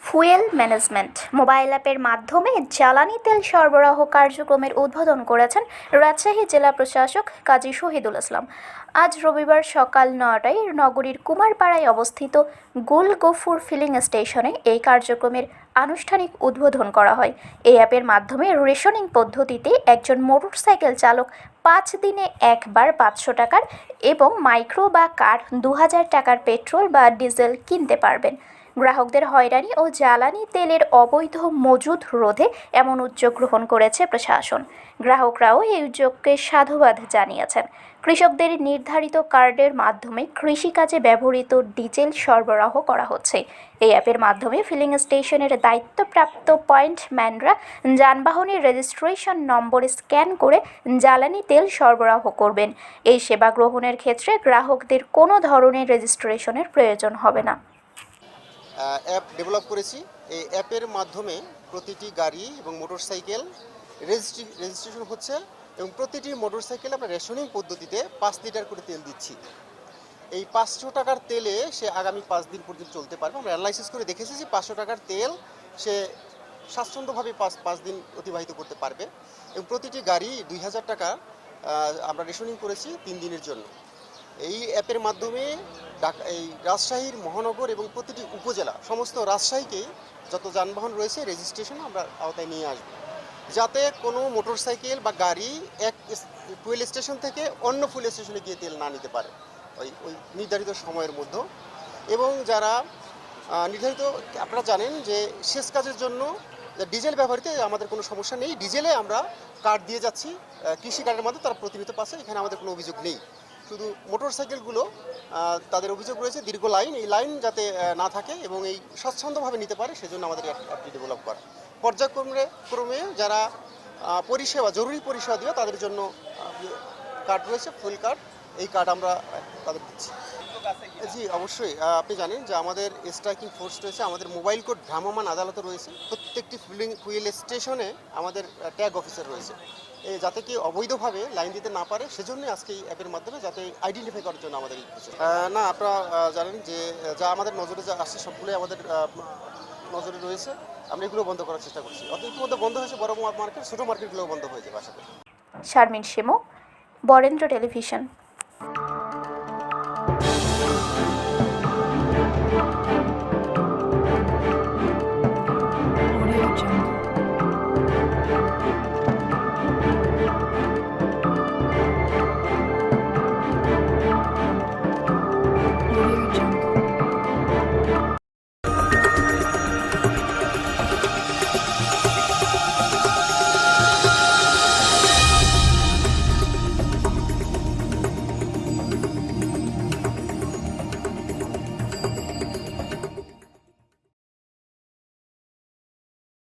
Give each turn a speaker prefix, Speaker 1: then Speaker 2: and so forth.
Speaker 1: Fuel management mobile অ্যাপের মাধ্যমে জ্বালানি তেল সরবরাহ কার্যক্রমের উদ্বোধন করেছেন রাজশাহী জেলা প্রশাসক কাজী শহীদুল ইসলাম। আজ রবিবার সকাল ৯টায় নগরীর কুমারপাড়ায় অবস্থিত গুল গফুর ফিলিং স্টেশনে এই কার্যক্রমের আনুষ্ঠানিক উদ্বোধন করা হয়। এই অ্যাপের মাধ্যমে রেশনিং পদ্ধতিতে একজন মোটরসাইকেল চালক ৫ দিনে একবার ৫০০ টাকার এবং মাইক্রো বা কার ২০০০ টাকার পেট্রোল বা ডিজেল কিনতে পারবেন। গ্রাহকদের হয়রানি ও জ্বালানি তেলের অবৈধ মজুদ রোধে এমন উদ্যোগ গ্রহণ করেছে প্রশাসন। গ্রাহকরাও এই উদ্যোগকে সাধুবাদ জানিয়েছেন। কৃষকদের নির্ধারিত কার্ডের মাধ্যমে কৃষিকাজে ব্যবহৃত ডিজেল সরবরাহ করা হচ্ছে। এই অ্যাপের মাধ্যমে ফিলিং স্টেশনের দায়িত্বপ্রাপ্ত পয়েন্টম্যানরা যানবাহনের রেজিস্ট্রেশন নম্বর স্ক্যান করে জ্বালানি তেল সরবরাহ করবেন। এই সেবা গ্রহণের ক্ষেত্রে গ্রাহকদের কোনো ধরনের রেজিস্ট্রেশনের প্রয়োজন হবে না।
Speaker 2: অ্যাপ ডেভেলপ করেছি। এই অ্যাপের মাধ্যমে প্রতিটি গাড়ি এবং মোটরসাইকেল রেজিস্ট্রেশন হচ্ছে এবং প্রতিটি মোটরসাইকেলে আমরা রেশনিং পদ্ধতিতে ৫ লিটার করে তেল দিচ্ছি। এই ৫০০ টাকার তেলে সে আগামী ৫ দিন পর্যন্ত চলতে পারবে। আমরা অ্যানালাইসিস করে দেখেছি যে ৫০০ টাকার তেল সে স্বাচ্ছন্দ্যভাবে ৫ দিন অতিবাহিত করতে পারবে এবং প্রতিটি গাড়ি ২০০০ টাকা আমরা রেশনিং করেছি ৩ দিনের জন্য। এই অ্যাপের মাধ্যমে এই রাজশাহীর মহানগর এবং প্রতিটি উপজেলা সমস্ত রাজশাহীকেই যত যানবাহন রয়েছে রেজিস্ট্রেশন আমরা আওতায় নিয়ে আসব, যাতে কোনো মোটরসাইকেল বা গাড়ি এক ফুয়েল স্টেশন থেকে অন্য ফুয়েল স্টেশনে গিয়ে তেল না নিতে পারে ওই নির্ধারিত সময়ের মধ্যে। এবং যারা নির্ধারিত, আপনারা জানেন যে সেচ কাজের জন্য ডিজেল ব্যবহৃত আমাদের কোনো সমস্যা নেই। ডিজেলে আমরা কার্ড দিয়ে যাচ্ছি, কৃষি কার্ডের মাধ্যমে তারা প্রতিনিয়ত পাচ্ছে, এখানে আমাদের কোনো অভিযোগ নেই। শুধু মোটরসাইকেলগুলো তাদের অভিযোগ রয়েছে দীর্ঘ লাইন, এই লাইন যাতে না থাকে এবং এই স্বচ্ছন্দভাবে নিতে পারে সেজন্য আমাদের অ্যাপটি ডেভেলপ করা। পর্যায়ক্রমে যারা পরিষেবা, জরুরি পরিষেবা দেবে তাদের জন্য কার্ড রয়েছে, ফুল কার্ড, এই কার্ড আমরা তাদের দিচ্ছি। জি অবশ্যই, আপনি জানেন যে আমাদের স্ট্রাইকিং ফোর্স রয়েছে, আমাদের মোবাইল কোর্ট ভ্রাম্যমাণ আদালত রয়েছে, প্রত্যেকটি ফুয়েল স্টেশনে আমাদের ট্যাগ অফিসার রয়েছে, যাতে কি অবৈধভাবে লাইন দিতে না পারে, সেজন্যই আজকে এই অ্যাপের মাধ্যমে যাতে আইডেন্টিফাই করার জন্য আমাদের না, আপনারা জানেন যে যা আমাদের নজরে যা আসছে সবগুলোই আমাদের নজরে রয়েছে। আমরা এগুলো বন্ধ করার চেষ্টা করছি। ইতিমধ্যে বন্ধ হয়েছে বড় মার্কেট, ছোটো মার্কেটগুলোও বন্ধ হয়ে যাবে আশা করি।
Speaker 1: শারমিন শিমু, বরেন্দ্র টেলিভিশন।